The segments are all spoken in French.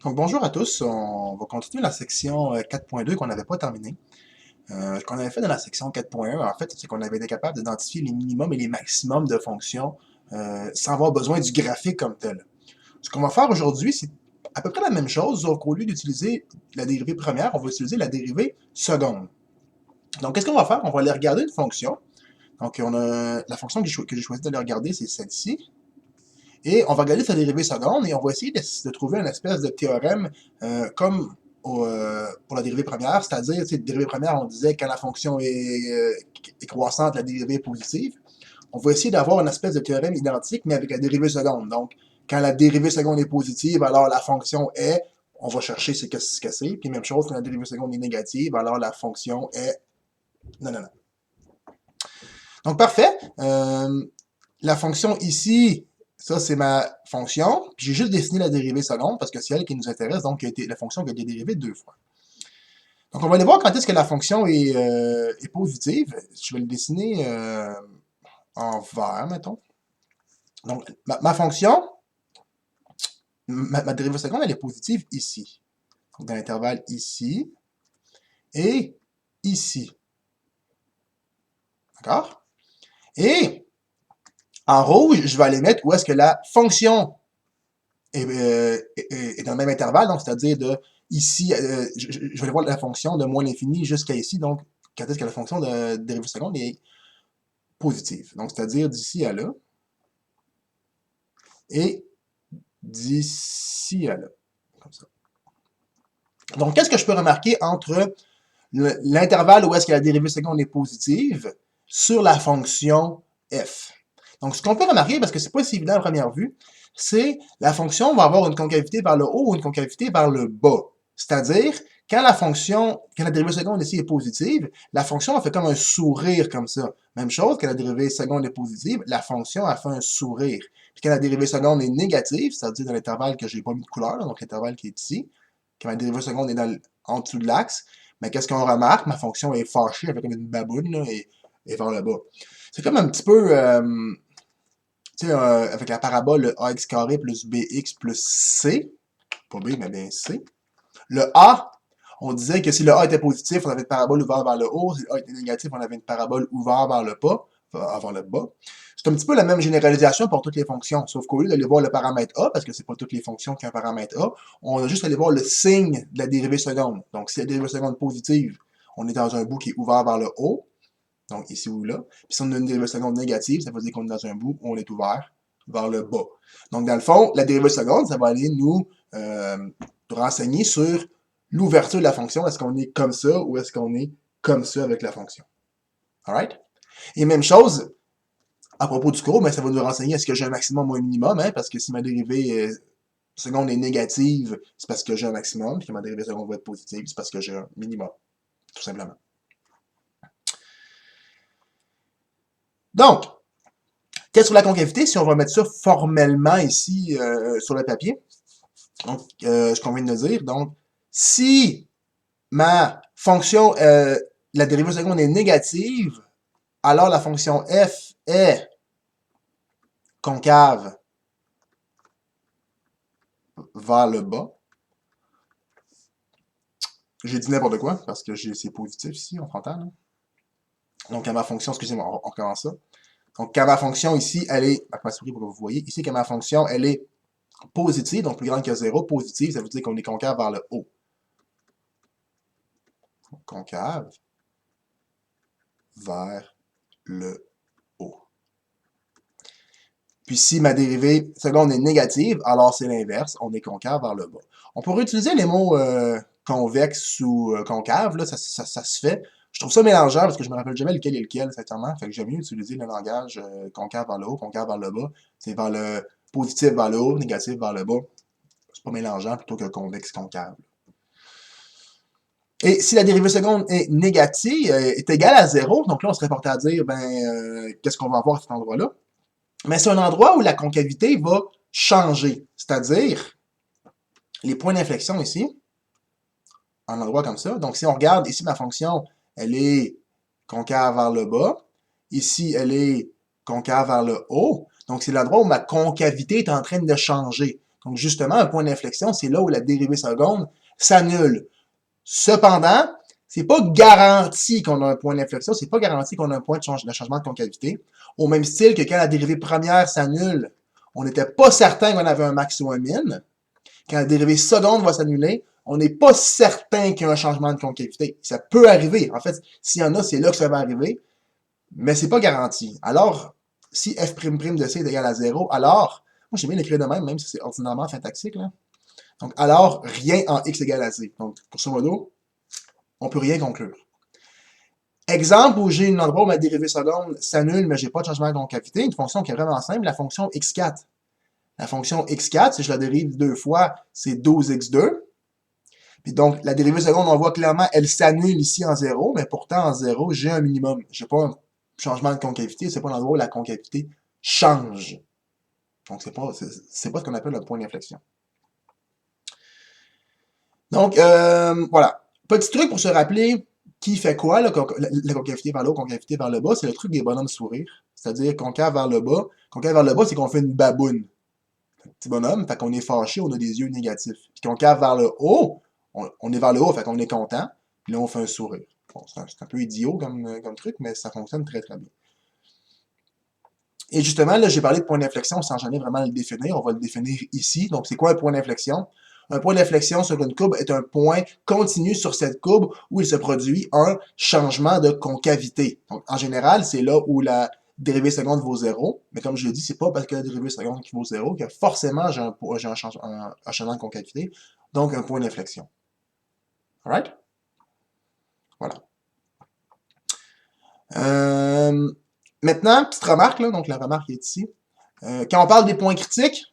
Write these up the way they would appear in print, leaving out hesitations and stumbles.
Donc, bonjour à tous, on va continuer la section 4.2 qu'on n'avait pas terminée. Ce qu'on avait fait dans la section 4.1, en fait, c'est qu'on avait été capable d'identifier les minimums et les maximums de fonctions sans avoir besoin du graphique comme tel. Ce qu'on va faire aujourd'hui, c'est à peu près la même chose, sauf qu'au lieu d'utiliser la dérivée première, on va utiliser la dérivée seconde. Donc, qu'est-ce qu'on va faire? On va aller regarder une fonction. Donc, on a la fonction que j'ai choisi d'aller regarder, c'est celle-ci. Et on va regarder sa dérivée seconde et on va essayer de trouver une espèce de théorème comme pour la dérivée première, c'est-à-dire, la dérivée première, on disait quand la fonction est croissante, la dérivée est positive. On va essayer d'avoir une espèce de théorème identique, mais avec la dérivée seconde. Donc, quand la dérivée seconde est positive, alors la fonction est, on va chercher ce que c'est. Puis même chose, quand la dérivée seconde est négative, alors la fonction est, non, non, non. Donc, parfait. La fonction ici, ça, c'est ma fonction. Puis j'ai juste dessiné la dérivée seconde parce que c'est elle qui nous intéresse, donc la fonction qui a été dérivée deux fois. Donc, on va aller voir quand est-ce que la fonction est positive. Je vais le dessiner en vert, mettons. Donc, ma fonction, ma dérivée seconde, elle est positive ici. Donc, dans l'intervalle ici et ici. D'accord? Et en rouge, je vais aller mettre où est-ce que la fonction est dans le même intervalle, donc c'est-à-dire de ici, je vais aller voir la fonction de moins l'infini jusqu'à ici, donc quand est-ce que la fonction de dérivée seconde est positive. Donc c'est-à-dire d'ici à là et d'ici à là, comme ça. Donc qu'est-ce que je peux remarquer entre l'intervalle où est-ce que la dérivée seconde est positive sur la fonction f? Donc ce qu'on peut remarquer, parce que c'est pas si évident à première vue, c'est la fonction va avoir une concavité vers le haut ou une concavité vers le bas. C'est-à-dire, quand la dérivée seconde ici est positive, la fonction elle fait comme un sourire comme ça. Même chose, quand la dérivée seconde est positive, la fonction a fait un sourire. Puis quand la dérivée seconde est négative, c'est-à-dire dans l'intervalle que j'ai pas mis de couleur, donc l'intervalle qui est ici, quand la dérivée seconde est en dessous de l'axe, mais qu'est-ce qu'on remarque? Ma fonction est fâchée, elle fait comme une baboune là, et vers le bas. C'est comme un petit peu tu sais, avec la parabole ax carré plus bx plus c, pas b, mais bien c. Le a, on disait que si le a était positif, on avait une parabole ouverte vers le haut. Si le a était négatif, on avait une parabole ouverte vers le bas. Vers le bas. C'est un petit peu la même généralisation pour toutes les fonctions, sauf qu'au lieu d'aller voir le paramètre a, parce que c'est pas toutes les fonctions qui ont un paramètre a, on a juste allé voir le signe de la dérivée seconde. Donc, si la dérivée seconde positive, on est dans un bout qui est ouvert vers le haut, donc ici ou là. Puis si on a une dérivée seconde négative, ça veut dire qu'on est dans un bout où on est ouvert vers le bas. Donc, dans le fond, la dérivée seconde, ça va aller nous renseigner sur l'ouverture de la fonction. Est-ce qu'on est comme ça ou est-ce qu'on est comme ça avec la fonction? Alright? Et même chose, à propos du cours, mais ça va nous renseigner est-ce que j'ai un maximum ou un minimum, hein, parce que si ma dérivée seconde est négative, c'est parce que j'ai un maximum, puis que ma dérivée seconde va être positive, c'est parce que j'ai un minimum, tout simplement. Donc, quelle sur la concavité, si on va mettre ça formellement ici sur le papier, donc, ce qu'on vient de dire, donc, si ma fonction, la dérivée seconde est négative, alors la fonction f est concave vers le bas. J'ai dit n'importe quoi, parce que c'est positif ici, on s'entend, là. Donc, à ma fonction, excusez-moi, on recommence ça. Donc, quand ma fonction ici, elle est, avec ma souris pour que vous voyez, ici, quand ma fonction, elle est positive, donc plus grande que 0, positive, ça veut dire qu'on est concave vers le haut. Concave vers le haut. Puis si ma dérivée seconde est négative, alors c'est l'inverse, on est concave vers le bas. On pourrait utiliser les mots convexe ou concave, là, ça se fait. Je trouve ça mélangeant parce que je me rappelle jamais lequel est lequel, sincèrement. Fait que j'aime mieux utiliser le langage concave vers le haut, concave vers le bas. C'est vers le positif vers le haut, négatif vers le bas. C'est pas mélangeant plutôt que convexe concave. Et si la dérivée seconde est négative, est égale à 0, donc là on serait porté à dire, qu'est-ce qu'on va avoir à cet endroit-là? Mais c'est un endroit où la concavité va changer. C'est-à-dire, les points d'inflexion ici, un endroit comme ça. Donc, si on regarde ici, ma fonction, elle est concave vers le bas. Ici, elle est concave vers le haut. Donc, c'est l'endroit où ma concavité est en train de changer. Donc, justement, un point d'inflexion, c'est là où la dérivée seconde s'annule. Cependant, c'est pas garanti qu'on a un point d'inflexion, c'est pas garanti qu'on a un point de changement de concavité. Au même style que quand la dérivée première s'annule, on n'était pas certain qu'on avait un max ou un min. Quand la dérivée seconde va s'annuler, on n'est pas certain qu'il y a un changement de concavité. Ça peut arriver. En fait, s'il y en a, c'est là que ça va arriver, mais c'est pas garanti. Alors, si f' de c est égal à 0, alors, moi j'aime bien l'écrire de même si c'est ordinairement syntaxique, là. Donc, alors, rien en x égale à z. Donc, grosso modo, on peut rien conclure. Exemple où j'ai un endroit où ma dérivée seconde s'annule, mais j'ai pas de changement de concavité, une fonction qui est vraiment simple, la fonction x4. La fonction x4, si je la dérive deux fois, c'est 12x2. Puis donc, la dérivée seconde, on voit clairement, elle s'annule ici en 0, mais pourtant en 0, j'ai un minimum. J'ai pas un changement de concavité, c'est pas l'endroit où la concavité change. Donc, c'est pas ce qu'on appelle un point d'inflexion. Donc, voilà. Petit truc pour se rappeler qui fait quoi, la concavité vers le haut, concavité vers le bas, c'est le truc des bonhommes sourires. C'est-à-dire concave vers le bas. Concave vers le bas, c'est qu'on fait une baboune. Petit bonhomme, fait qu'on est fâché, on a des yeux négatifs. Puis concave vers le haut, on est vers le haut, fait qu'on est content, puis là, on fait un sourire. Bon, c'est un peu idiot comme truc, mais ça fonctionne très, très bien. Et justement, là, j'ai parlé de point d'inflexion sans jamais vraiment le définir. On va le définir ici. Donc, c'est quoi un point d'inflexion? Un point d'inflexion sur une courbe est un point continu sur cette courbe où il se produit un changement de concavité. Donc, en général, c'est là où la dérivée seconde vaut 0. Mais comme je l'ai dit, c'est pas parce que la dérivée seconde qui vaut 0 que forcément j'ai un changement de concavité. Donc, un point d'inflexion. Alright? Voilà. Maintenant, petite remarque, là, donc la remarque est ici. Quand on parle des points critiques,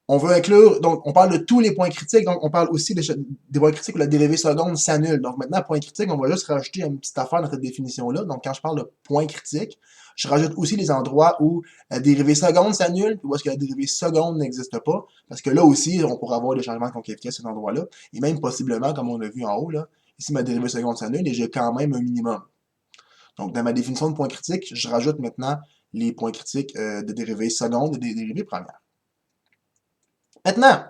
on veut inclure, donc on parle de tous les points critiques, donc on parle aussi des points critiques où la dérivée seconde s'annule. Donc maintenant, point critique, on va juste rajouter une petite affaire dans cette définition-là. Donc quand je parle de point critique, je rajoute aussi les endroits où la dérivée seconde s'annule, puis où est-ce que la dérivée seconde n'existe pas, parce que là aussi, on pourrait avoir des changements de concavité à cet endroit-là, et même possiblement, comme on a vu en haut, là, ici ma dérivée seconde s'annule et j'ai quand même un minimum. Donc dans ma définition de point critique, je rajoute maintenant les points critiques de dérivée seconde et des dérivées premières. Maintenant,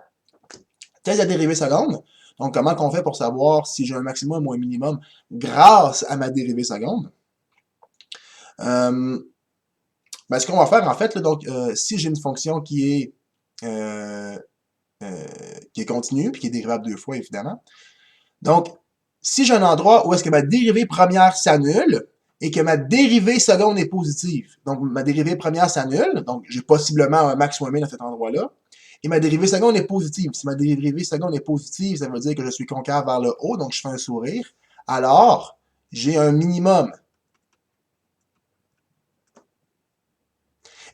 thèse de dérivée seconde. Donc, comment qu'on fait pour savoir si j'ai un maximum ou un minimum grâce à ma dérivée seconde? Ben, ce qu'on va faire, en fait, là, donc, si j'ai une fonction qui est continue, puis qui est dérivable deux fois, évidemment. Donc, si j'ai un endroit où est-ce que ma dérivée première s'annule et que ma dérivée seconde est positive, donc ma dérivée première s'annule, donc j'ai possiblement un max ou un min à cet endroit-là, et ma dérivée seconde est positive. Si ma dérivée seconde est positive, ça veut dire que je suis concave vers le haut, donc je fais un sourire. Alors, j'ai un minimum.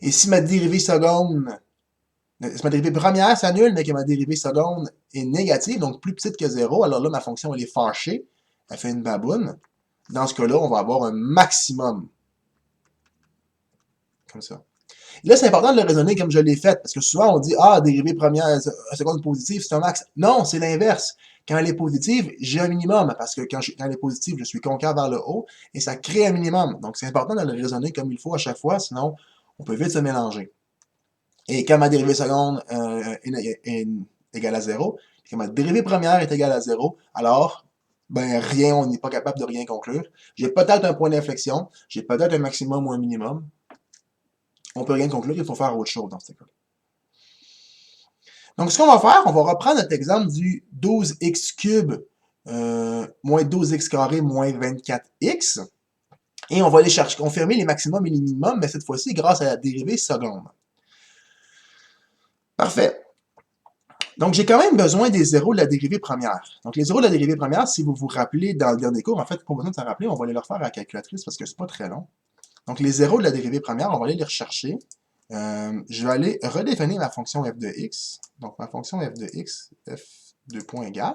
Et si ma dérivée seconde, si ma dérivée première s'annule, mais que ma dérivée seconde est négative, donc plus petite que 0, alors là, ma fonction, elle est fâchée. Elle fait une baboune. Dans ce cas-là, on va avoir un maximum. Comme ça. Et là, c'est important de le raisonner comme je l'ai fait, parce que souvent, on dit, ah, dérivée première, seconde positive, c'est un max. Non, c'est l'inverse. Quand elle est positive, j'ai un minimum, parce que quand elle est positive, je suis concave vers le haut, et ça crée un minimum. Donc, c'est important de le raisonner comme il faut à chaque fois, sinon, on peut vite se mélanger. Et quand ma dérivée seconde est égale à 0, et quand ma dérivée première est égale à 0, alors, ben, rien, on n'est pas capable de rien conclure. J'ai peut-être un point d'inflexion, j'ai peut-être un maximum ou un minimum, on peut rien conclure, il faut faire autre chose dans ce cas-là. Donc, ce qu'on va faire, on va reprendre notre exemple du 12x cube moins 12x carré moins 24x. Et on va aller chercher, confirmer les maximums et les minimums, mais cette fois-ci grâce à la dérivée seconde. Parfait. Donc, j'ai quand même besoin des zéros de la dérivée première. Donc, les zéros de la dérivée première, si vous vous rappelez dans le dernier cours, en fait, pas besoin de s'en rappeler, on va aller le refaire à la calculatrice parce que c'est pas très long. Donc, les zéros de la dérivée première, on va aller les rechercher. Je vais aller redéfinir ma fonction f de x. Donc, ma fonction f de x, f de point égal.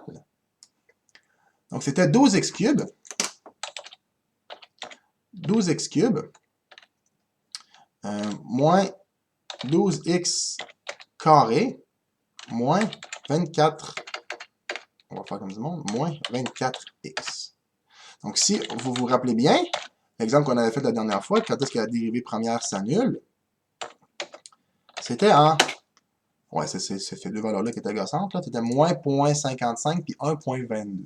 Donc, c'était 12x cube. 12x cube moins 12x carré moins 24, on va faire comme du monde, moins 24x. Donc, si vous vous rappelez bien, l'exemple qu'on avait fait la dernière fois, quand est-ce que la dérivée première s'annule, c'était en, Ouais, c'est ces deux valeurs-là qui étaient agaçantes, là. C'était moins 0.55 puis 1.22.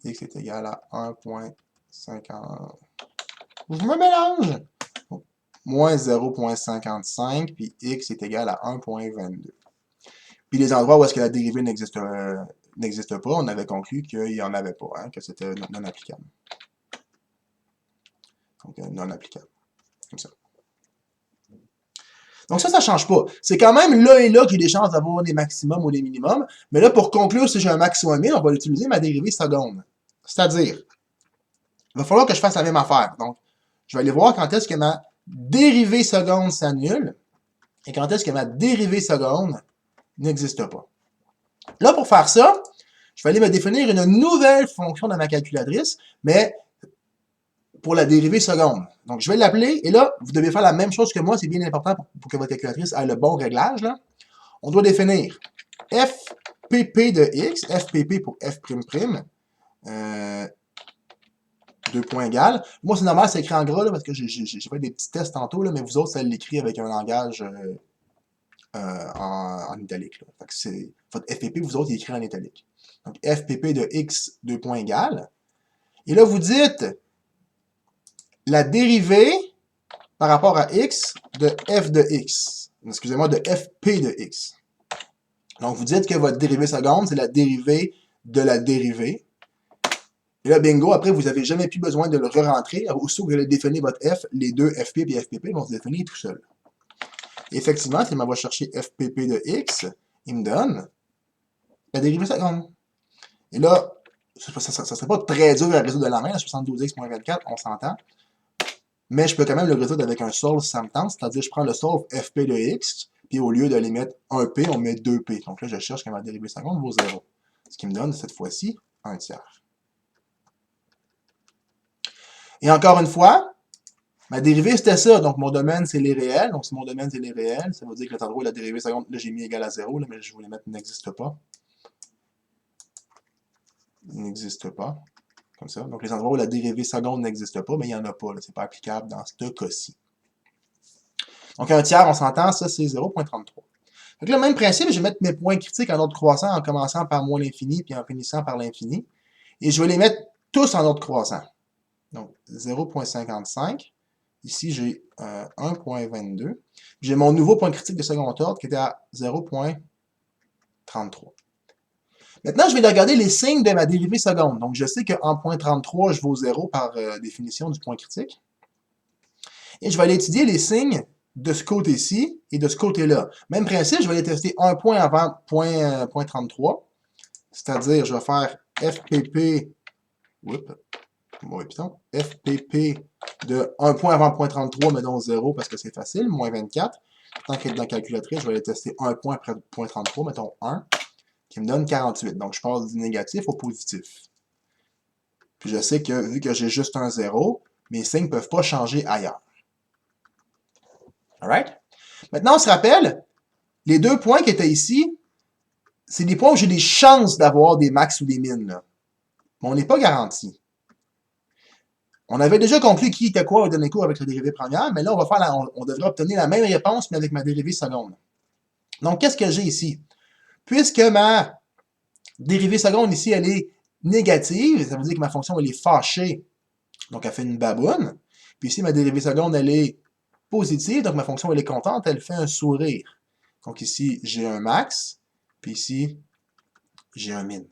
X est égal à 1.50. Je me mélange! Moins 0.55, puis x est égal à 1.22. Puis les endroits où est-ce que la dérivée n'existe pas, on avait conclu qu'il n'y en avait pas, hein, que c'était non applicable. Donc, non applicable. Comme ça. Donc ça ne change pas. C'est quand même là et là que j'ai des chances d'avoir des maximums ou des minimums. Mais là, pour conclure, si j'ai un max ou un min, on va utiliser ma dérivée seconde. C'est-à-dire, il va falloir que je fasse la même affaire. Donc, je vais aller voir quand est-ce que ma dérivée seconde s'annule et quand est-ce que ma dérivée seconde n'existe pas. Là, pour faire ça, je vais aller me définir une nouvelle fonction dans ma calculatrice, mais pour la dérivée seconde. Donc, je vais l'appeler, et là, vous devez faire la même chose que moi, c'est bien important pour que votre calculatrice ait le bon réglage. Là. On doit définir FPP de x, FPP pour F'', deux points égales. Moi, c'est normal, c'est écrit en gras, là, parce que j'ai fait des petits tests tantôt, là, mais vous autres, ça l'écrit avec un langage en italique. Là. Fait que c'est, votre FPP, vous autres, il est écrit en italique. Donc, FPP de x, deux points égales. Et là, vous dites la dérivée par rapport à x de f de x. Excusez-moi, de fp de x. Donc, vous dites que votre dérivée seconde, c'est la dérivée de la dérivée. Et là, bingo, après, vous n'avez jamais plus besoin de le re-rentrer. Aussitôt que vous allez définir votre f, les deux fp et fpp vont se définir tout seuls. Et effectivement, si on va chercher fpp de x, il me donne la dérivée seconde. Et là, ça ne serait pas très dur à résoudre de la main, 72x moins 24, on s'entend. Mais je peux quand même le résoudre avec un solve si ça me tente, c'est-à-dire je prends le solve fp de x, puis au lieu de les mettre 1p, on met 2p. Donc là, je cherche que ma dérivée seconde vaut 0. Ce qui me donne, cette fois-ci, 1 tiers. Et encore une fois, ma dérivée, c'était ça. Donc, mon domaine, c'est les réels. Donc, si mon domaine, c'est les réels, ça veut dire que l'autre endroit, la dérivée seconde, là, j'ai mis égal à 0, là, mais je voulais mettre n'existe pas. N'existe pas. Comme ça. Donc, les endroits où la dérivée seconde n'existe pas, mais il n'y en a pas. Ce n'est pas applicable dans ce cas-ci. Donc, un tiers, on s'entend, ça, c'est 0.33. Donc, le même principe, je vais mettre mes points critiques en ordre croissant en commençant par moins l'infini puis en finissant par l'infini. Et je vais les mettre tous en ordre croissant. Donc, 0.55. Ici, j'ai 1.22. J'ai mon nouveau point critique de second ordre qui était à 0.33. Maintenant, je vais regarder les signes de ma dérivée seconde. Donc, je sais qu'en 0.33, je vaux 0 par définition du point critique. Et je vais aller étudier les signes de ce côté-ci et de ce côté-là. Même principe, je vais aller tester un point avant 0.33. C'est-à-dire, je vais faire FPP... FPP de 1 point avant 0.33, mais donc 0 parce que c'est facile, moins 24. Tant qu'être dans la calculatrice, je vais aller tester 1 point après 0.33, mettons 1, qui me donne 48. Donc, je passe du négatif au positif. Puis je sais que, vu que j'ai juste un 0, mes signes ne peuvent pas changer ailleurs. Alright? Maintenant, on se rappelle, les deux points qui étaient ici, c'est des points où j'ai des chances d'avoir des max ou des min. Là. Mais on n'est pas garanti. On avait déjà conclu qui était quoi au dernier cours avec la dérivée première, mais là, on devrait obtenir la même réponse, mais avec ma dérivée seconde. Donc, qu'est-ce que j'ai ici? Puisque ma dérivée seconde ici, elle est négative, ça veut dire que ma fonction, elle est fâchée, donc elle fait une baboune. Puis ici, ma dérivée seconde, elle est positive, donc ma fonction, elle est contente, elle fait un sourire. Donc ici, j'ai un max, puis ici, j'ai un min.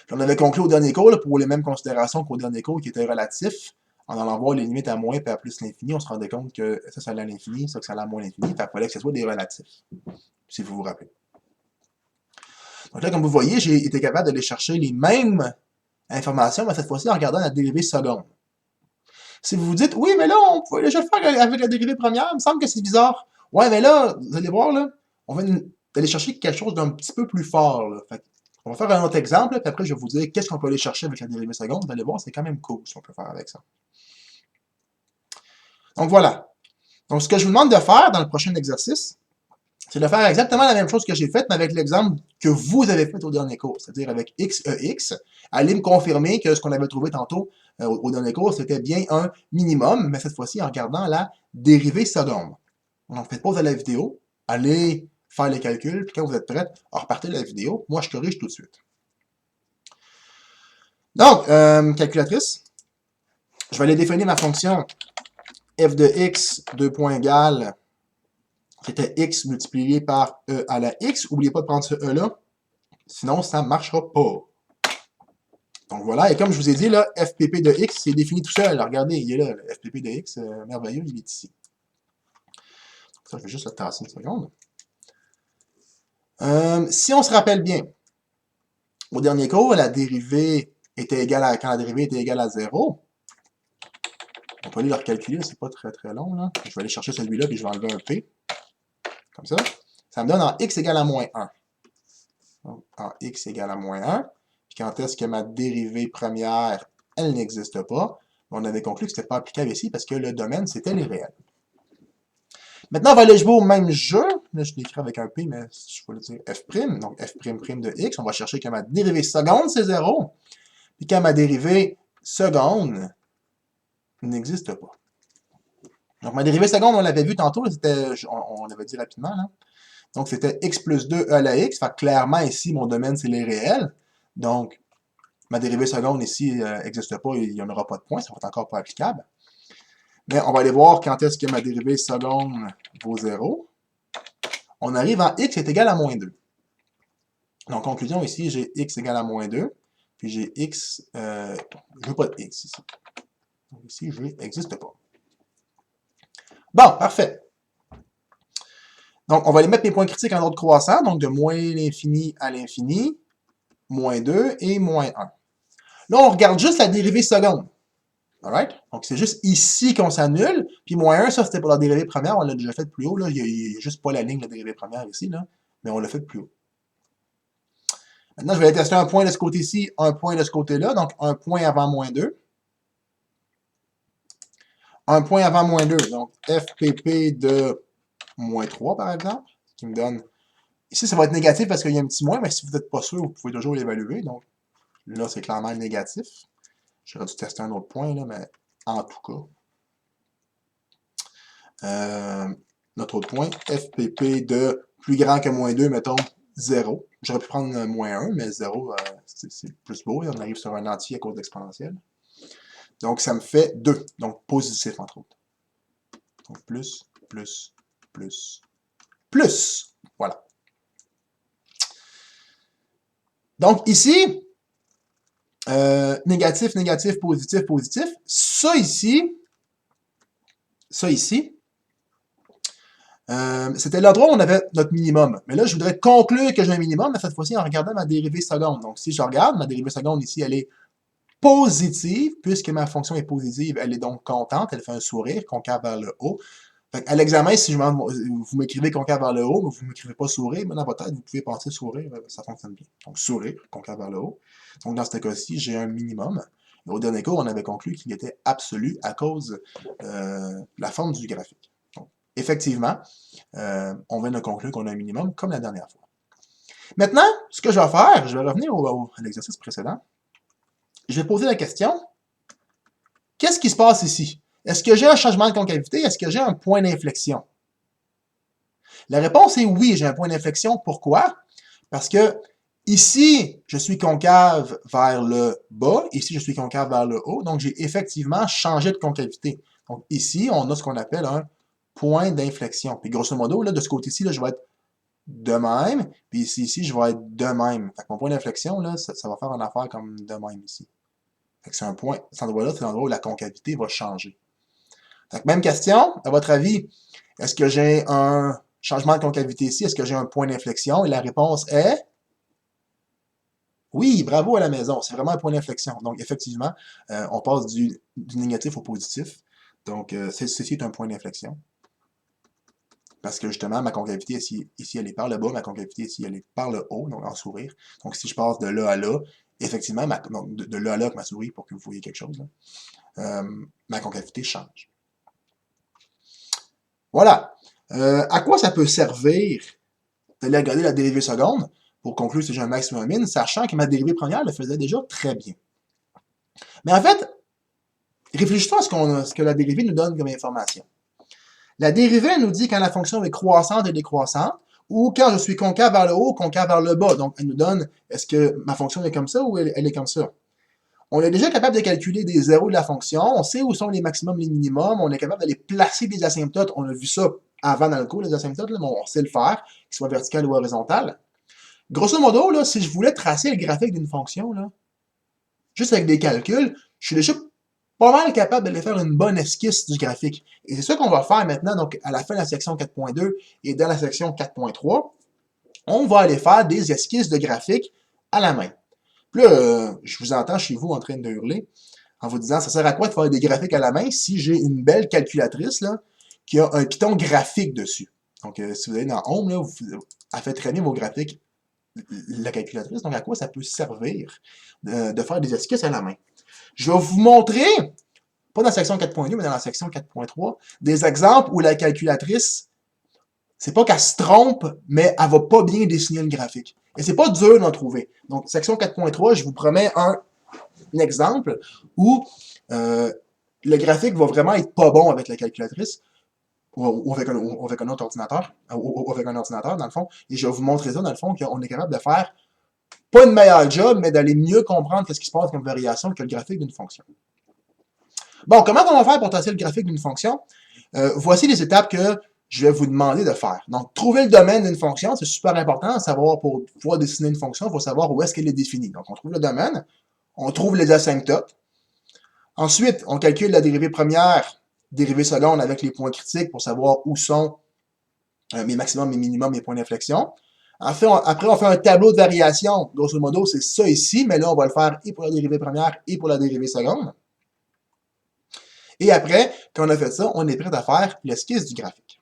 Puis on avait conclu au dernier cours, là, pour les mêmes considérations qu'au dernier cours, qui était relatif, en allant voir les limites à moins et à plus l'infini, on se rendait compte que ça allait à l'infini, ça allait à moins l'infini, fait qu'il fallait que ce soit des relatifs, si vous vous rappelez. Donc là, comme vous voyez, j'ai été capable d'aller chercher les mêmes informations, mais cette fois-ci en regardant la dérivée seconde. Si vous vous dites, oui, mais là, on pouvait déjà le faire avec la dérivée première, il me semble que c'est bizarre. Ouais, mais là, vous allez voir, là, on va aller chercher quelque chose d'un petit peu plus fort. Là. Fait on va faire un autre exemple, puis après, je vais vous dire qu'est-ce qu'on peut aller chercher avec la dérivée seconde. Vous allez voir, c'est quand même cool ce qu'on peut faire avec ça. Donc voilà. Donc, ce que je vous demande de faire dans le prochain exercice, c'est de faire exactement la même chose que j'ai faite, mais avec l'exemple que vous avez fait au dernier cours, c'est-à-dire avec XEX. Allez me confirmer que ce qu'on avait trouvé tantôt au dernier cours, c'était bien un minimum, mais cette fois-ci en regardant la dérivée seconde. Donc, faites pause à la vidéo, allez faire les calculs, puis quand vous êtes prêts, repartez la vidéo. Moi, je corrige tout de suite. Donc, calculatrice, je vais aller définir ma fonction f de x, 2 points égal, c'était x multiplié par e à la x. N'oubliez pas de prendre ce e-là, sinon ça ne marchera pas. Donc voilà, et comme je vous ai dit, là, FPP de x, c'est défini tout seul. Alors, regardez, il est là, le FPP de x, merveilleux, il est ici. Donc ça, je vais juste le tasser une seconde. Si on se rappelle bien, au dernier cours, la dérivée était égale à, quand la dérivée était égale à 0, on peut aller le recalculer, c'est pas très très long, là. Je vais aller chercher celui-là, puis je vais enlever un p, comme ça. Ça me donne en x égale à moins 1. Donc, en x égale à moins 1. Puis quand est-ce que ma dérivée première, elle n'existe pas? On avait conclu que ce n'était pas applicable ici parce que le domaine, c'était les réels. Maintenant, on va aller jouer au même jeu. Là, je l'écris avec un P, mais je vais le dire f'. Donc, f' de x. On va chercher que ma dérivée seconde, c'est 0. Puis quand ma dérivée seconde n'existe pas. Donc, ma dérivée seconde, on l'avait vu tantôt. On l'avait dit rapidement, là. Donc, c'était x plus 2 e à la x. Fait que clairement, ici, mon domaine, c'est les réels. Donc, ma dérivée seconde ici n'existe pas, il n'y en aura pas de point, ça va être encore pas applicable. Mais on va aller voir quand est-ce que ma dérivée seconde vaut 0. On arrive en x est égal à moins 2. Donc, conclusion, ici, j'ai x égale à moins 2. Puis j'ai x, je ne veux pas de x ici. Donc ici, je n'existe pas. Bon, parfait. Donc, on va aller mettre mes points critiques en ordre croissant, donc de moins l'infini à l'infini, moins 2 et moins 1. Là, on regarde juste la dérivée seconde. Alright? Donc, c'est juste ici qu'on s'annule. Puis moins 1, ça, c'était pour la dérivée première. On l'a déjà fait plus haut. Là. Il n'y a juste pas la ligne de la dérivée première ici. Là. Mais on l'a fait plus haut. Maintenant, je vais aller tester un point de ce côté-ci, un point de ce côté-là. Donc, un point avant moins 2. Un point avant moins 2. Donc, FPP de moins 3, par exemple. Ce qui me donne... Ici, ça va être négatif parce qu'il y a un petit moins. Mais si vous n'êtes pas sûr, vous pouvez toujours l'évaluer. Donc, là, c'est clairement négatif. J'aurais dû tester un autre point, là, mais en tout cas. Notre autre point, FPP de plus grand que moins 2, mettons 0. J'aurais pu prendre moins 1, mais 0, c'est plus beau. On arrive sur un entier à cause d'exponentielle. Donc, ça me fait 2. Donc, positif, entre autres. Donc, plus, plus, plus, plus. Voilà. Donc, ici, négatif, négatif, positif, positif. Ça ici, c'était l'endroit où on avait notre minimum. Mais là, je voudrais conclure que j'ai un minimum, mais cette fois-ci en regardant ma dérivée seconde. Donc, si je regarde, ma dérivée seconde ici, elle est positive, puisque ma fonction est positive, elle est donc contente, elle fait un sourire, concave vers le haut. Fait à l'examen, si vous m'écrivez concave vers le haut, mais vous ne m'écrivez pas sourire, mais dans votre tête, vous pouvez penser sourire, ça fonctionne bien. Donc, sourire, concave vers le haut. Donc, dans ce cas-ci, j'ai un minimum. Et au dernier cours, on avait conclu qu'il était absolu à cause de la forme du graphique. Donc, effectivement, on vient de conclure qu'on a un minimum comme la dernière fois. Maintenant, ce que je vais faire, je vais revenir à l'exercice précédent. Je vais poser la question, qu'est-ce qui se passe ici? Est-ce que j'ai un changement de concavité? Est-ce que j'ai un point d'inflexion? La réponse est oui, j'ai un point d'inflexion. Pourquoi? Parce que ici, je suis concave vers le bas. Ici, je suis concave vers le haut. Donc, j'ai effectivement changé de concavité. Donc, ici, on a ce qu'on appelle un point d'inflexion. Puis, grosso modo, là, de ce côté-ci, je vais être de même. Puis ici, je vais être de même. Fait que mon point d'inflexion, là, ça va faire une affaire comme de même ici. Fait que c'est un point, cet endroit-là, c'est l'endroit où la concavité va changer. Fait que même question, à votre avis, est-ce que j'ai un changement de concavité ici? Est-ce que j'ai un point d'inflexion? Et la réponse est oui, bravo à la maison, c'est vraiment un point d'inflexion. Donc, effectivement, on passe du négatif au positif. Donc, ceci est un point d'inflexion. Parce que justement, ma concavité ici, elle est par le bas, ma concavité ici, elle est par le haut, donc en sourire. Donc, si je passe de là à là, effectivement, de là à là avec ma souris pour que vous voyez quelque chose, là, ma concavité change. Voilà. À quoi ça peut servir d'aller regarder la dérivée seconde pour conclure si j'ai un max ou un min, sachant que ma dérivée première le faisait déjà très bien. Mais en fait, réfléchissons à ce que la dérivée nous donne comme information. La dérivée, elle nous dit quand la fonction est croissante et décroissante, ou quand je suis concave vers le haut, concave vers le bas. Donc, elle nous donne, est-ce que ma fonction est comme ça ou elle est comme ça? On est déjà capable de calculer des zéros de la fonction, on sait où sont les maximums, les minimums, on est capable d'aller placer des asymptotes, on a vu ça avant dans le cours, les asymptotes, là, mais on sait le faire, qu'ils soient verticales ou horizontales. Grosso modo, là, si je voulais tracer le graphique d'une fonction, là, juste avec des calculs, je suis déjà pas mal capable d'aller faire une bonne esquisse du graphique. Et c'est ça qu'on va faire maintenant, donc à la fin de la section 4.2 et dans la section 4.3, on va aller faire des esquisses de graphiques à la main. Puis là, je vous entends chez vous en train de hurler, en vous disant, ça sert à quoi de faire des graphiques à la main si j'ai une belle calculatrice là, qui a un Python graphique dessus. Donc, si vous allez dans Home, là, elle fait très bien vos graphiques, la calculatrice. Donc, à quoi ça peut servir de faire des esquisses à la main? Je vais vous montrer, pas dans la section 4.2, mais dans la section 4.3, des exemples où la calculatrice, c'est pas qu'elle se trompe, mais elle va pas bien dessiner le graphique. Et c'est pas dur d'en trouver. Donc, section 4.3, je vous promets un exemple où le graphique va vraiment être pas bon avec la calculatrice, ou avec un autre ordinateur, ou avec un ordinateur, dans le fond. Et je vais vous montrer ça, dans le fond, qu'on est capable de faire pas une meilleure job, mais d'aller mieux comprendre ce qui se passe comme variation que le graphique d'une fonction. Bon, comment on va faire pour tracer le graphique d'une fonction? Voici les étapes que je vais vous demander de faire. Donc, trouver le domaine d'une fonction, c'est super important à savoir pour pouvoir dessiner une fonction, il faut savoir où est-ce qu'elle est définie. Donc, on trouve le domaine, on trouve les asymptotes. Ensuite, on calcule la dérivée première, dérivée seconde avec les points critiques pour savoir où sont mes maximums, mes minimums, mes points d'inflexion. Après, on fait un tableau de variation. Grosso modo, c'est ça ici, mais là, on va le faire et pour la dérivée première et pour la dérivée seconde. Et après, quand on a fait ça, on est prêt à faire l'esquisse du graphique.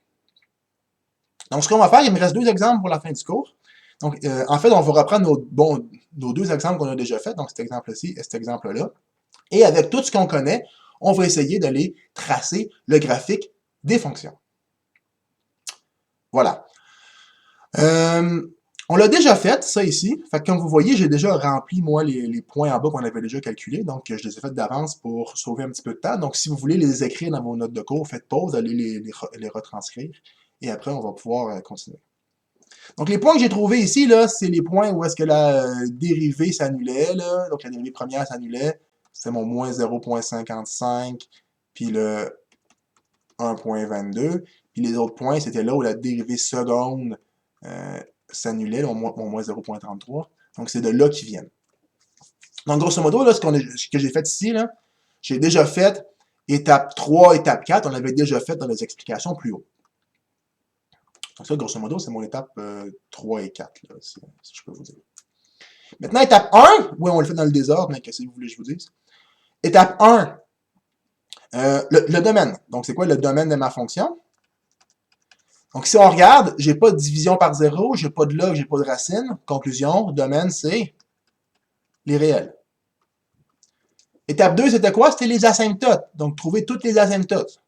Donc, ce qu'on va faire, il me reste 2 exemples pour la fin du cours. Donc, en fait, on va reprendre nos 2 exemples qu'on a déjà faits, donc cet exemple-ci et cet exemple-là. Et avec tout ce qu'on connaît, on va essayer d'aller tracer le graphique des fonctions. Voilà. On l'a déjà fait, ça ici. Fait que comme vous voyez, j'ai déjà rempli, moi, les points en bas qu'on avait déjà calculés. Donc, je les ai faits d'avance pour sauver un petit peu de temps. Donc, si vous voulez les écrire dans vos notes de cours, faites pause, allez les retranscrire. Et après, on va pouvoir continuer. Donc, les points que j'ai trouvés ici, là, c'est les points où est-ce que la dérivée s'annulait, là. Donc, la dérivée première s'annulait. C'était mon moins 0.55, puis le 1.22. Puis les autres points, c'était là où la dérivée seconde s'annulait, mon moins 0.33. Donc, c'est de là qu'ils viennent. Donc, grosso modo, là, ce que j'ai fait ici, là, j'ai déjà fait étape 3, étape 4. On l'avait déjà fait dans les explications plus haut. Donc, ça, grosso modo, c'est mon étape 3 et 4, là, si je peux vous dire. Maintenant, étape 1, oui, on le fait dans le désordre, mais qu'est-ce que vous voulez que je vous dise? Étape 1, le domaine. Donc, c'est quoi le domaine de ma fonction? Donc, si on regarde, j'ai pas de division par 0, j'ai pas de log, j'ai pas de racine. Conclusion, domaine, c'est les réels. Étape 2, c'était quoi? C'était les asymptotes. Donc, trouver toutes les asymptotes.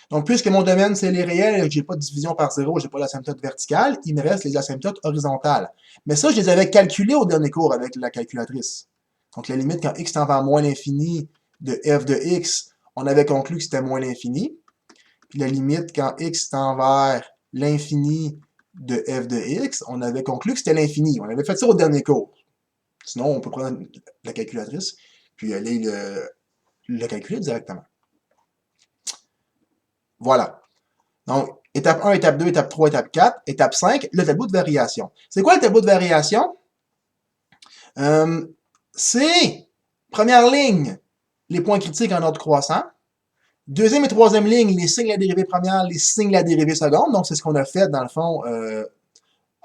Donc, puisque mon domaine, c'est les réels et que j'ai pas de division par 0, j'ai pas d'asymptote verticale, il me reste les asymptotes horizontales. Mais ça, je les avais calculés au dernier cours avec la calculatrice. Donc, la limite, quand x tend vers moins l'infini de f de x, on avait conclu que c'était moins l'infini. Puis la limite, quand x tend vers l'infini de f de x, on avait conclu que c'était l'infini. On avait fait ça au dernier cours. Sinon, on peut prendre la calculatrice, puis aller le calculer directement. Voilà. Donc, étape 1, étape 2, étape 3, étape 4. Étape 5, le tableau de variation. C'est quoi le tableau de variation? C'est, première ligne, les points critiques en ordre croissant. Deuxième et troisième ligne, les signes de la dérivée première, les signes de la dérivée seconde. Donc, c'est ce qu'on a fait, dans le fond,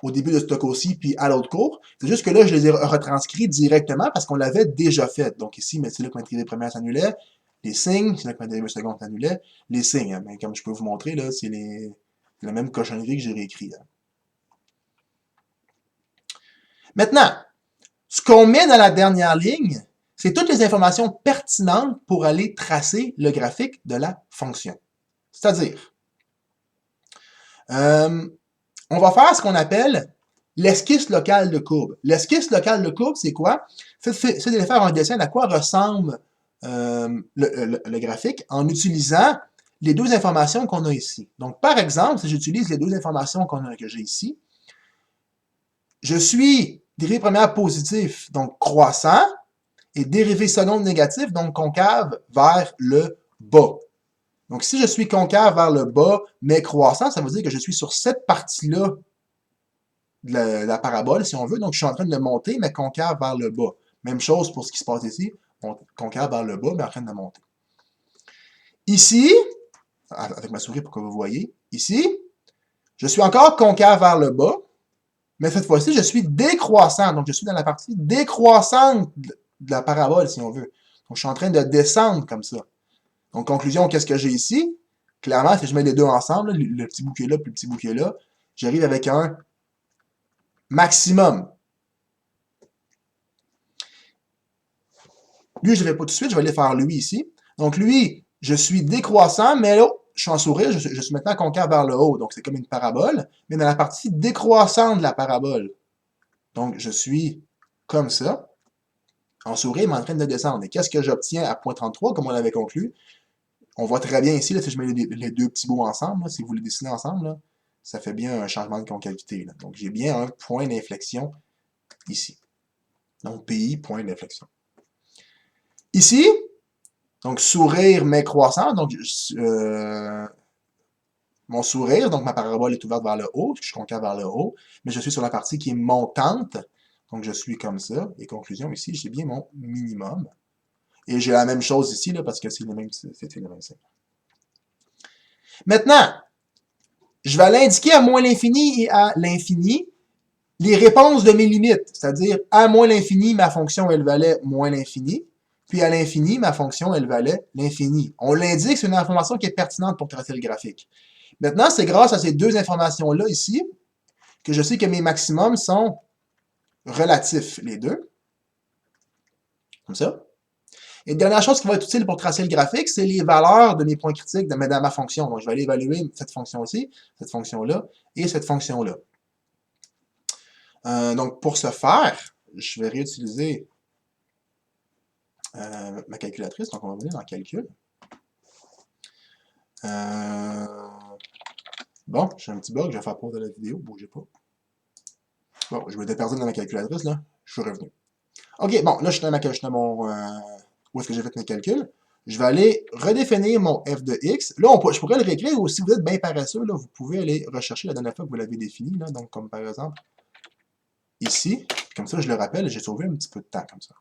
au début de ce cours-ci, puis à l'autre cours. C'est juste que là, je les ai retranscrits directement parce qu'on l'avait déjà fait. Donc ici, c'est là que ma dérivée première s'annulait. Les signes, c'est là que ma dérivée seconde s'annulait. Les signes, hein, mais comme je peux vous montrer, là, c'est la même cochonnerie que j'ai réécrit. Là. Maintenant, ce qu'on met dans la dernière ligne, c'est toutes les informations pertinentes pour aller tracer le graphique de la fonction. C'est-à-dire, on va faire ce qu'on appelle l'esquisse locale de courbe. L'esquisse locale de courbe, c'est quoi? C'est de faire un dessin à quoi ressemble le graphique en utilisant les deux informations qu'on a ici. Donc, par exemple, si j'utilise les deux informations que j'ai ici, je suis dérivée première positif, donc croissant, et dérivée seconde négatif, donc concave vers le bas. Donc, si je suis concave vers le bas, mais croissant, ça veut dire que je suis sur cette partie-là de la parabole, si on veut. Donc, je suis en train de monter, mais concave vers le bas. Même chose pour ce qui se passe ici. Concave vers le bas, mais en train de monter. Ici, avec ma souris pour que vous voyez, ici, je suis encore concave vers le bas, mais cette fois-ci, je suis décroissant. Donc, je suis dans la partie décroissante de la parabole, si on veut. Donc, je suis en train de descendre comme ça. Donc, conclusion, qu'est-ce que j'ai ici? Clairement, si je mets les deux ensemble, le petit bouquet là, puis le petit bouquet là, j'arrive avec un maximum. Lui, je ne vais pas tout de suite, je vais aller faire lui ici. Donc, lui, je suis décroissant, mais là, je suis en sourire, je suis maintenant concave vers le haut. Donc, c'est comme une parabole, mais dans la partie décroissante de la parabole. Donc, je suis comme ça, en sourire, mais en train de descendre. Et qu'est-ce que j'obtiens à 0.33, comme on l'avait conclu? On voit très bien ici, là, si je mets les deux petits bouts ensemble, là, si vous les dessinez ensemble, là, ça fait bien un changement de concavité. Là. Donc, j'ai bien un point d'inflexion ici. Donc, PI, point d'inflexion. Ici, donc sourire mais croissant, donc mon sourire, donc ma parabole est ouverte vers le haut, je suis concave vers le haut, mais je suis sur la partie qui est montante, donc je suis comme ça, et conclusion ici, j'ai bien mon minimum. Et j'ai la même chose ici, là, parce que c'est le même signe. Maintenant, je vais l'indiquer à moins l'infini et à l'infini les réponses de mes limites, c'est-à-dire à moins l'infini, ma fonction, elle valait moins l'infini, puis à l'infini, ma fonction, elle valait l'infini. On l'indique, c'est une information qui est pertinente pour tracer le graphique. Maintenant, c'est grâce à ces deux informations-là ici que je sais que mes maximums sont relatifs, les deux. Comme ça. Et dernière chose qui va être utile pour tracer le graphique, c'est les valeurs de mes points critiques dans ma fonction. Donc, je vais aller évaluer cette fonction-ci, cette fonction-là et cette fonction-là. Donc, pour ce faire, je vais réutiliser ma calculatrice. Donc, on va venir dans Calcul. Bon, j'ai un petit bug, je vais faire pause de la vidéo, bougez pas. Bon, je m'étais perdu dans ma calculatrice, là. Je suis revenu. OK, bon, là, je suis dans mon... où est-ce que j'ai fait mes calculs? Je vais aller redéfinir mon f de x. Là, je pourrais le réécrire, ou si vous êtes bien paresseux, là, vous pouvez aller rechercher la dernière fois que vous l'avez défini, là. Donc, comme par exemple, ici. Comme ça, je le rappelle, j'ai sauvé un petit peu de temps, comme ça.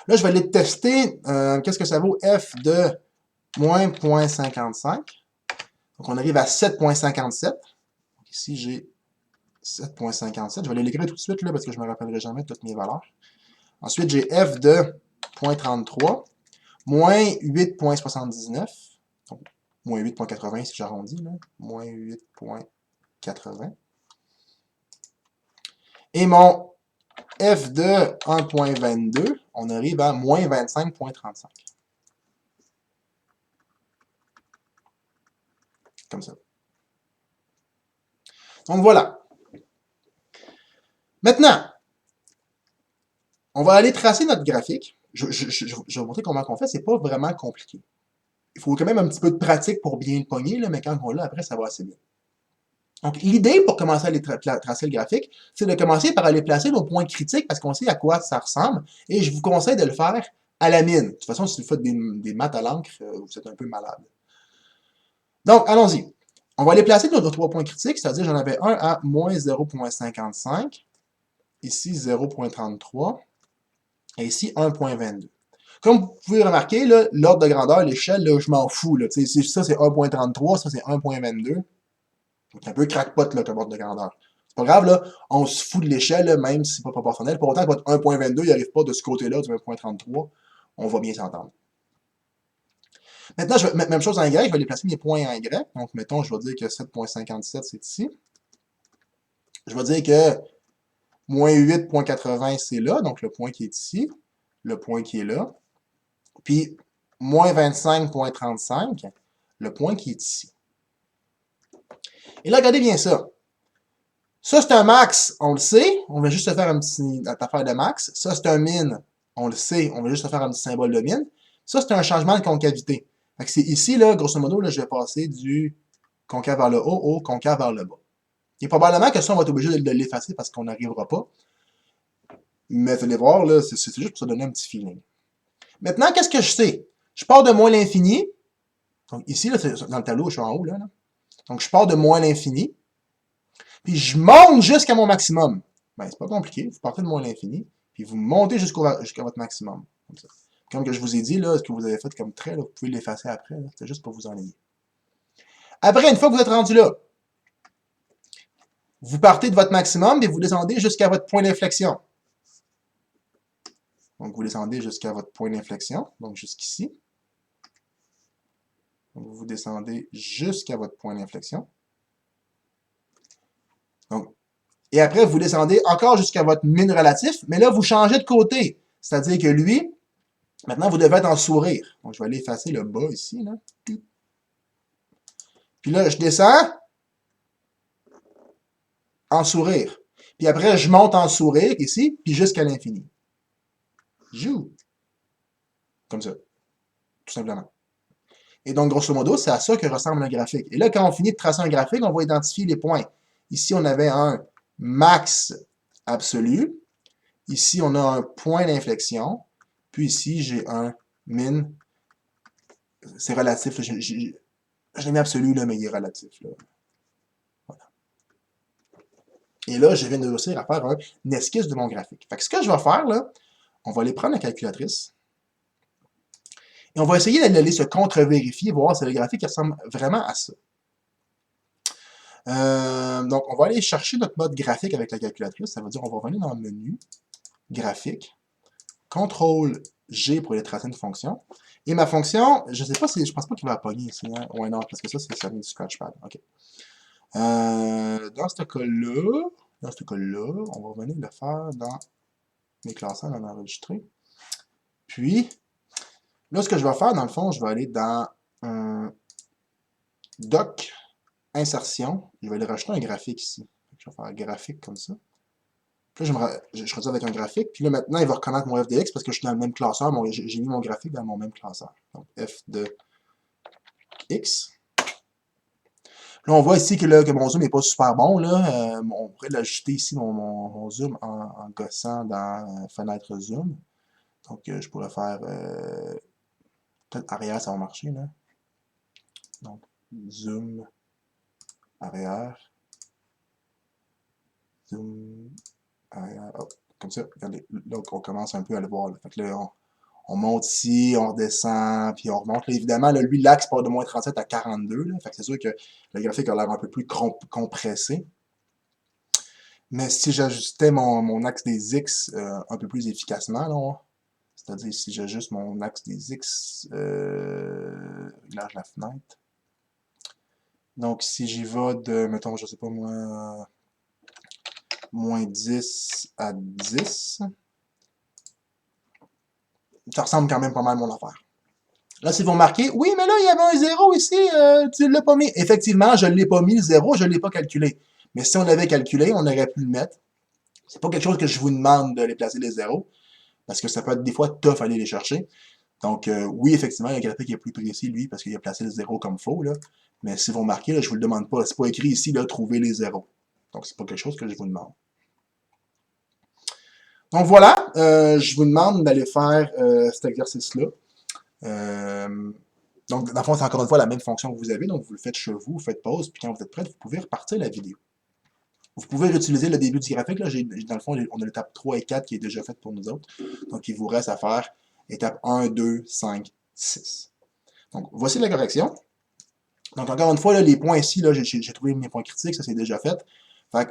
Là, je vais aller tester qu'est-ce que ça vaut f de moins 0.55. Donc, on arrive à 7.57. Ici, j'ai 7.57. Je vais aller l'écrire tout de suite, là, parce que je ne me rappellerai jamais toutes mes valeurs. Ensuite, j'ai f de 0.33, moins 8.79. Donc, moins 8.80 si j'arrondis, là. Moins 8.80. Et mon f de 1.22, on arrive à moins 25.35. Comme ça. Donc voilà. Maintenant, on va aller tracer notre graphique. Je vais vous montrer comment on fait. C'est pas vraiment compliqué. Il faut quand même un petit peu de pratique pour bien le pogner, là, mais quand on l'a, après, ça va assez bien. Donc, l'idée pour commencer à aller tracer le graphique, c'est de commencer par aller placer nos points critiques parce qu'on sait à quoi ça ressemble. Et je vous conseille de le faire à la mine. De toute façon, si vous faites des maths à l'encre, vous êtes un peu malade. Donc, allons-y. On va aller placer nos 3 points critiques, c'est-à-dire j'en avais un à moins 0.55, ici 0.33, et ici 1.22. Comme vous pouvez remarquer, l'ordre de grandeur, l'échelle, je m'en fous. Là. Ça, c'est 1.33, ça, c'est 1.22. C'est un peu crackpot là, comme ordre de grandeur. C'est pas grave, là, on se fout de l'échelle, même si c'est pas proportionnel. Pour autant que votre 1.22, il n'arrive pas de ce côté-là, du 1.33, on va bien s'entendre. Maintenant, même chose en Y, je vais aller placer mes points en Y. Donc, mettons, je vais dire que 7.57, c'est ici. Je vais dire que moins 8.80, c'est là, donc le point qui est ici, le point qui est là. Puis, moins 25.35, le point qui est ici. Et là, regardez bien ça. Ça, c'est un max, on le sait, on va juste faire une petite affaire de max. Ça, c'est un min, on le sait, on va juste faire un petit symbole de min. Ça, c'est un changement de concavité. Fait que c'est ici, là, grosso modo, là, je vais passer du concave vers le haut au concave vers le bas. Et probablement que ça, on va être obligé de l'effacer parce qu'on n'arrivera pas. Mais vous allez voir, là, c'est juste pour se donner un petit feeling. Maintenant, qu'est-ce que je sais? Je pars de moins l'infini. Donc ici, là, dans le tableau, je suis en haut, là. Donc je pars de moins l'infini. Puis je monte jusqu'à mon maximum. Ben, c'est pas compliqué. Vous partez de moins l'infini. Puis vous montez jusqu'à votre maximum. Comme ça. Comme que je vous ai dit, là, ce que vous avez fait comme trait, là, vous pouvez l'effacer après. C'est juste pour vous enligner. Après, une fois que vous êtes rendu là, vous partez de votre maximum et vous descendez jusqu'à votre point d'inflexion. Donc, vous descendez jusqu'à votre point d'inflexion, donc jusqu'ici. Donc, vous descendez jusqu'à votre point d'inflexion. Donc, et après, vous descendez encore jusqu'à votre min relatif, mais là, vous changez de côté. C'est-à-dire que lui, maintenant, vous devez être en sourire. Donc, je vais aller effacer le bas ici. Là. Puis là, je descends en sourire. Puis après, je monte en sourire ici, puis jusqu'à l'infini. Joue. Comme ça. Tout simplement. Et donc, grosso modo, c'est à ça que ressemble un graphique. Et là, quand on finit de tracer un graphique, on va identifier les points. Ici, on avait un max absolu. Ici, on a un point d'inflexion. Puis ici, j'ai un min. C'est relatif. Je l'ai mis absolu, là, mais il est relatif. Là. Voilà. Et là, je viens de réussir à faire une esquisse de mon graphique. Fait que ce que je vais faire, là, on va aller prendre la calculatrice. Et on va essayer d'aller se contre-vérifier, voir si le graphique ressemble vraiment à ça. Donc, on va aller chercher notre mode graphique avec la calculatrice. Ça veut dire qu'on va revenir dans le menu, graphique, CTRL-G pour aller tracer une fonction. Et ma fonction, je sais pas si, je pense pas qu'il va la pogner ici. Hein? Ouais, non, parce que ça vient du Scratchpad. OK. Dans ce cas-là, on va revenir le faire dans mes classeurs, dans enregistrer. Puis, là, ce que je vais faire, dans le fond, je vais aller dans Doc, Insertion. Je vais aller rajouter un graphique ici. Je vais faire un graphique comme ça. Puis là, je redis avec un graphique. Puis là, maintenant, il va reconnaître mon f de x parce que je suis dans le même classeur. J'ai mis mon graphique dans mon même classeur. Donc, f de x. Là, on voit ici que mon zoom n'est pas super bon. Là. On pourrait l'ajuster ici, mon zoom, en gossant dans fenêtre zoom. Donc, je pourrais faire... peut-être arrière, ça va marcher. Là. Donc, zoom, arrière. Zoom, arrière. Oh, comme ça, regardez. Là, on commence un peu à le voir. Là. Fait que là, on monte ici, on redescend, puis on remonte. Là, évidemment, là, lui, l'axe part de moins 37 à 42. Là. Fait que c'est sûr que le graphique a l'air un peu plus compressé. Mais si j'ajustais mon axe des X un peu plus efficacement, c'est-à-dire si j'ajuste mon axe des X, réglage la fenêtre. Donc, si j'y vais de, mettons, je sais pas moi, moins 10 à 10, ça ressemble quand même pas mal à mon affaire. Là, si vous remarquez, oui, mais là, il y avait un 0 ici, tu ne l'as pas mis. Effectivement, je ne l'ai pas mis, le 0, je ne l'ai pas calculé. Mais si on l'avait calculé, on aurait pu le mettre. C'est pas quelque chose que je vous demande de les placer les zéros, parce que ça peut être des fois tough à aller les chercher. Donc, oui, effectivement, le graphique est plus précis, lui, parce qu'il a placé le 0 comme faux, là. Mais si vous remarquez, là, je ne vous le demande pas. C'est pas écrit ici, là, trouver les zéros. Donc, c'est pas quelque chose que je vous demande. Donc, voilà, je vous demande d'aller faire cet exercice-là. Donc, dans le fond, c'est encore une fois la même fonction que vous avez. Donc, vous le faites chez vous, vous faites pause, puis quand vous êtes prêt, vous pouvez repartir la vidéo. Vous pouvez réutiliser le début du graphique. Là. Dans le fond, on a l'étape 3 et 4 qui est déjà faite pour nous autres. Donc, il vous reste à faire étape 1, 2, 5, 6. Donc, voici la correction. Donc, encore une fois, là, les points ici, j'ai trouvé mes points critiques, ça c'est déjà fait. Fait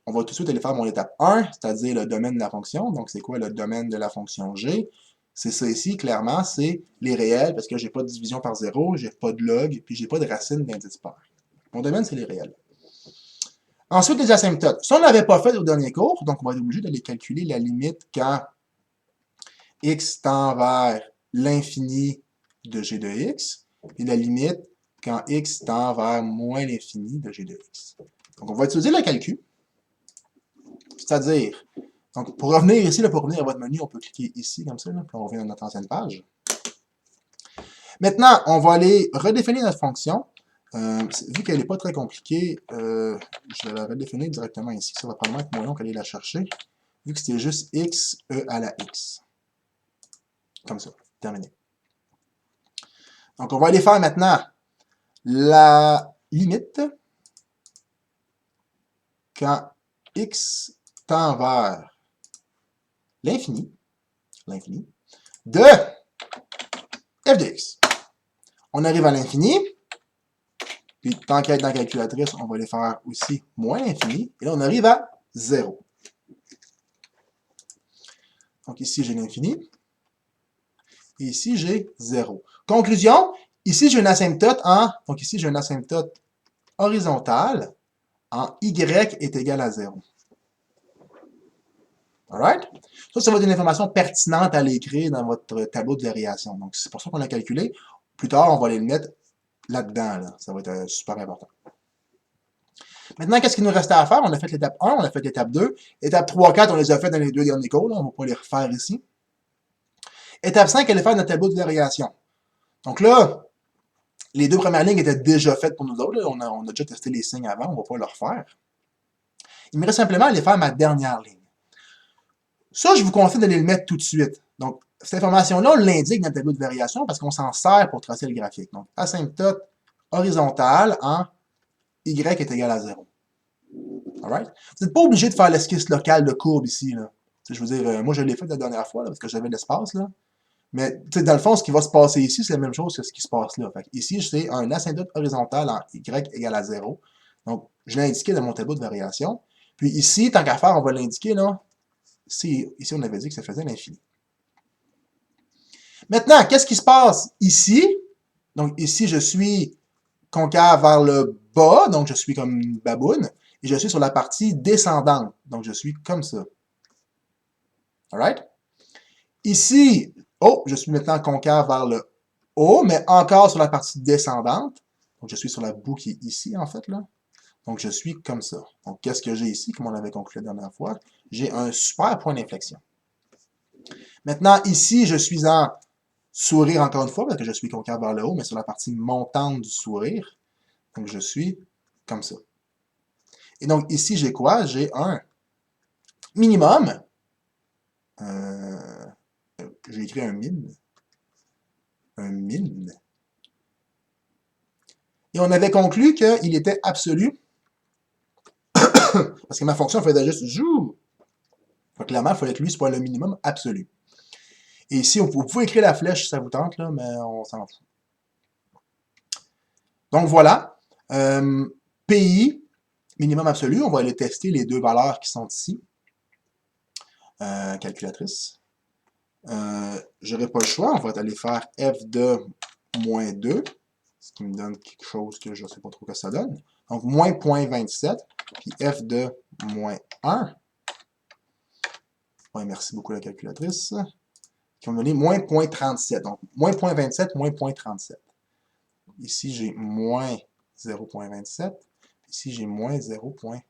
on va tout de suite aller faire mon étape 1, c'est-à-dire le domaine de la fonction. Donc, c'est quoi le domaine de la fonction g? C'est ça ici, clairement, c'est les réels, parce que j'ai pas de division par 0, j'ai pas de log, puis j'ai pas de racine d'indice pair. Mon domaine, c'est les réels. Ensuite, les asymptotes. Ça, on ne l'avait pas fait au dernier cours, donc on va être obligé d'aller calculer la limite quand x tend vers l'infini de g de x, et la limite quand x tend vers moins l'infini de g de x. Donc, on va utiliser le calcul, c'est-à-dire, donc pour revenir ici, là, pour revenir à votre menu, on peut cliquer ici, comme ça, là, puis on revient dans notre ancienne page. Maintenant, on va aller redéfinir notre fonction. Vu qu'elle n'est pas très compliquée, je vais la redéfinir directement ici. Ça va probablement être moins long qu'aller la chercher. Vu que c'était juste x, e à la x. Comme ça. Terminé. Donc, on va aller faire maintenant la limite quand x tend vers l'infini, de f de x. On arrive à l'infini, puis tant qu'à être dans la calculatrice, on va aller faire aussi moins l'infini, et là, on arrive à 0. Donc ici, j'ai l'infini, et ici, j'ai 0. Conclusion, ici, j'ai une asymptote donc ici, j'ai une asymptote horizontale en y est égal à 0. Alright? Ça va être une information pertinente à l'écrire dans votre tableau de variation. Donc, c'est pour ça qu'on l'a calculé. Plus tard, on va aller le mettre là-dedans. Là. Ça va être super important. Maintenant, qu'est-ce qu'il nous restait à faire? On a fait l'étape 1, on a fait l'étape 2. Étape 3, 4, on les a fait dans les deux derniers cours. Là. On ne va pas les refaire ici. Étape 5, elle est faire notre tableau de variation. Donc là, les deux premières lignes étaient déjà faites pour nous autres. On a déjà testé les signes avant, on ne va pas le refaire. Il me reste simplement à aller faire ma dernière ligne. Ça, je vous conseille d'aller le mettre tout de suite. Donc, cette information-là, on l'indique dans le tableau de variation parce qu'on s'en sert pour tracer le graphique. Donc, asymptote horizontale en y est égal à 0. Alright? Vous n'êtes pas obligé de faire l'esquisse locale de courbe ici. Là. Je veux dire, moi, je l'ai fait la dernière fois là, parce que j'avais l'espace. Là. Mais dans le fond, ce qui va se passer ici, c'est la même chose que ce qui se passe là. Fait ici, c'est un asymptote horizontal en y égale à 0. Donc, je l'ai indiqué dans mon tableau de variation. Puis ici, tant qu'à faire, on va l'indiquer là. Ici, on avait dit que ça faisait l'infini. Maintenant, qu'est-ce qui se passe ici? Donc, ici, je suis concave vers le bas, donc je suis comme une baboune, et je suis sur la partie descendante, donc je suis comme ça. Alright? Ici, je suis maintenant concave vers le haut, mais encore sur la partie descendante, donc je suis sur la boue qui est ici, en fait, là. Donc, je suis comme ça. Donc, qu'est-ce que j'ai ici, comme on avait conclu la dernière fois? J'ai un super point d'inflexion. Maintenant, ici, je suis en sourire encore une fois, parce que je suis concave vers le haut, mais sur la partie montante du sourire. Donc, je suis comme ça. Et donc, ici, j'ai quoi? J'ai un minimum. J'ai écrit un min. Un min. Et on avait conclu qu'il était absolu. Parce que ma fonction faisait juste zou. Donc, clairement, il fallait que lui soit le minimum absolu. Et ici, vous pouvez écrire la flèche si ça vous tente, là, mais on s'en fout. Donc voilà. PI, minimum absolu. On va aller tester les deux valeurs qui sont ici. Calculatrice. J'aurais pas le choix. On va aller faire f de moins 2. Ce qui me donne quelque chose que je ne sais pas trop ce que ça donne. Donc, moins 0.27. Puis f de moins 1. Ouais, merci beaucoup la calculatrice. Qui va me donner moins 0.37. Donc, moins 0.27, moins 0.37. Ici, j'ai moins 0.27. Ici, j'ai moins 0.37.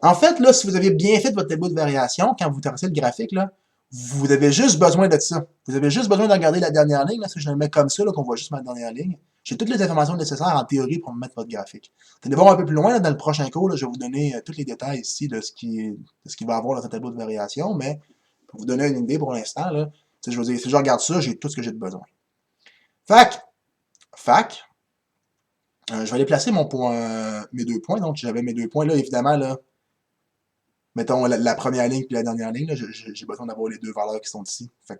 En fait, là, si vous avez bien fait votre tableau de variation, quand vous tracez le graphique, là, vous avez juste besoin de ça. Vous avez juste besoin de regarder la dernière ligne. Là, si je le mets comme ça, qu'on voit juste ma dernière ligne, j'ai toutes les informations nécessaires en théorie pour me mettre votre graphique. Vous allez voir un peu plus loin, là, dans le prochain cours, là, je vais vous donner tous les détails ici de ce qui va avoir dans ce tableau de variation, mais pour vous donner une idée pour l'instant, là, je veux dire, si je regarde ça, j'ai tout ce que j'ai de besoin. Fac, je vais aller placer mes deux points. Donc, j'avais mes deux points là, évidemment, là, mettons la première ligne puis la dernière ligne, j'ai besoin d'avoir les deux valeurs qui sont ici. Fait,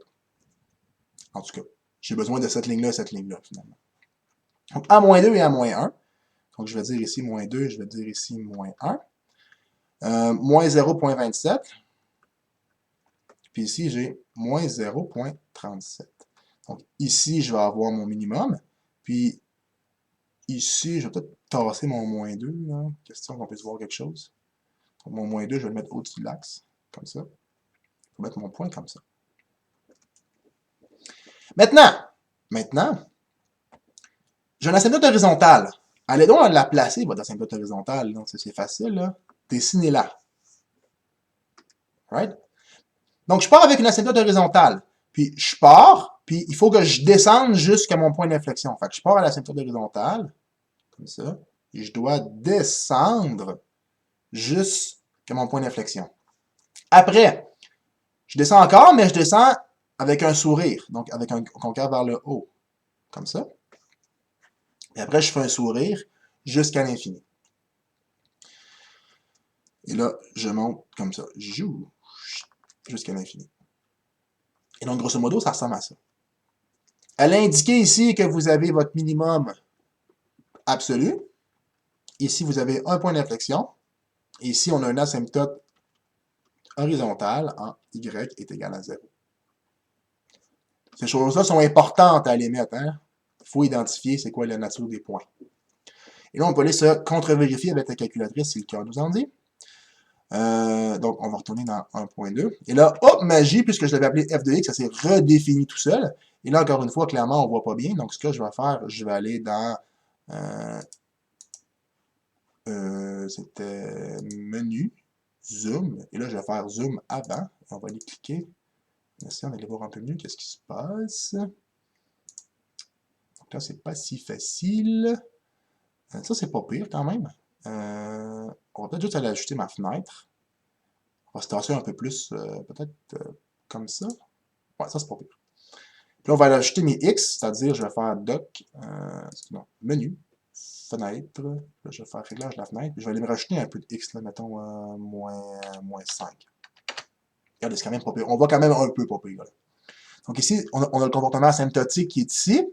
en tout cas, j'ai besoin de cette ligne-là et cette ligne-là, finalement. Donc, A-2 et A-1. Donc, je vais dire ici moins 2, je vais dire ici moins 1. Moins 0.27. Puis ici, j'ai moins 0.37. Donc, ici, je vais avoir mon minimum. Puis, ici, je vais peut-être tasser mon moins 2. Là. Question qu'on puisse voir quelque chose. Donc, mon moins 2, je vais le mettre au-dessus de l'axe. Comme ça. Je vais mettre mon point comme ça. Maintenant, j'ai une asymptote horizontale. Allez donc la placer, votre asymptote horizontale. Donc, c'est facile. Dessinez-la. Right? Donc, je pars avec une asymptote horizontale. Puis je pars, puis il faut que je descende jusqu'à mon point d'inflexion. Fait que je pars à l'asymptote horizontale, comme ça, et je dois descendre jusqu'à mon point d'inflexion. Après, je descends encore, mais je descends avec un sourire, donc avec un concave vers le haut, comme ça. Et après, je fais un sourire jusqu'à l'infini. Et là, je monte comme ça, jusqu'à l'infini. Et donc, grosso modo, ça ressemble à ça. Elle a indiqué ici que vous avez votre minimum absolu. Ici, vous avez un point d'inflexion. Ici, on a un asymptote horizontal en y est égal à 0. Ces choses-là sont importantes à l'émettre. Hein? Il faut identifier c'est quoi la nature des points. Et là, on peut aller se contre-vérifier avec la calculatrice si le cœur nous en dit. Donc, on va retourner dans 1.2. Et là, hop, magie, puisque je l'avais appelé f de x, ça s'est redéfini tout seul. Et là, encore une fois, clairement, on ne voit pas bien. Donc, ce que je vais faire, je vais aller dans... c'était menu, zoom. Et là, je vais faire zoom avant. On va aller cliquer. Ici, on va aller voir un peu mieux qu'est-ce qui se passe. Donc là, c'est pas si facile. Ça, c'est pas pire quand même. On va peut-être juste aller ajouter ma fenêtre. On va se tasser un peu plus, peut-être comme ça. Ouais, ça, c'est pas pire. Puis là, on va aller ajouter mes X, c'est-à-dire, je vais faire doc, non, menu, fenêtre. Là, je vais faire réglage de la fenêtre. Puis je vais aller me rajouter un peu de X, là, mettons, moins 5. Regardez, c'est quand même pas pire. On voit quand même un peu pas pire, là. Donc ici, on a le comportement asymptotique qui est ici.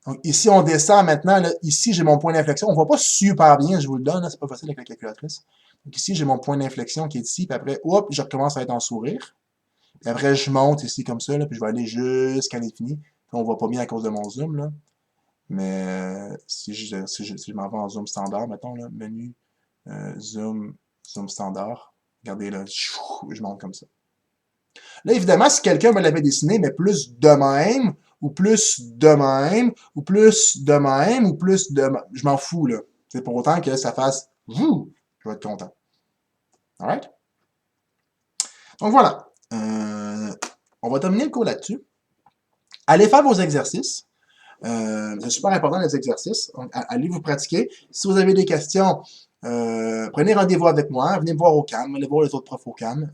Donc ici, on descend maintenant. Là, ici, j'ai mon point d'inflexion. On ne voit pas super bien, je vous le donne. C'est pas facile avec la calculatrice. Donc ici, j'ai mon point d'inflexion qui est ici. Puis après, hop, je recommence à être en sourire. Puis après, je monte ici comme ça. Là, puis je vais aller jusqu'à l'infini. On ne voit pas bien à cause de mon zoom. Là. Mais si je m'en vais en zoom standard, mettons, là, menu, zoom standard. Regardez là, je monte comme ça. Là, évidemment, si quelqu'un me l'avait dessiné, mais plus de même, ou plus de même, ou plus de même, ou plus de même, je m'en fous, là. C'est pour autant que ça fasse vous, je vais être content. Alright? Donc voilà. On va terminer le cours là-dessus. Allez faire vos exercices. C'est super important les exercices. Donc, allez vous pratiquer. Si vous avez des questions, prenez rendez-vous avec moi. Venez me voir au CAM. Venez voir les autres profs au CAM.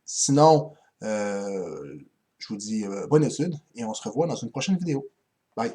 Sinon, je vous dis bonne étude et on se revoit dans une prochaine vidéo. Bye!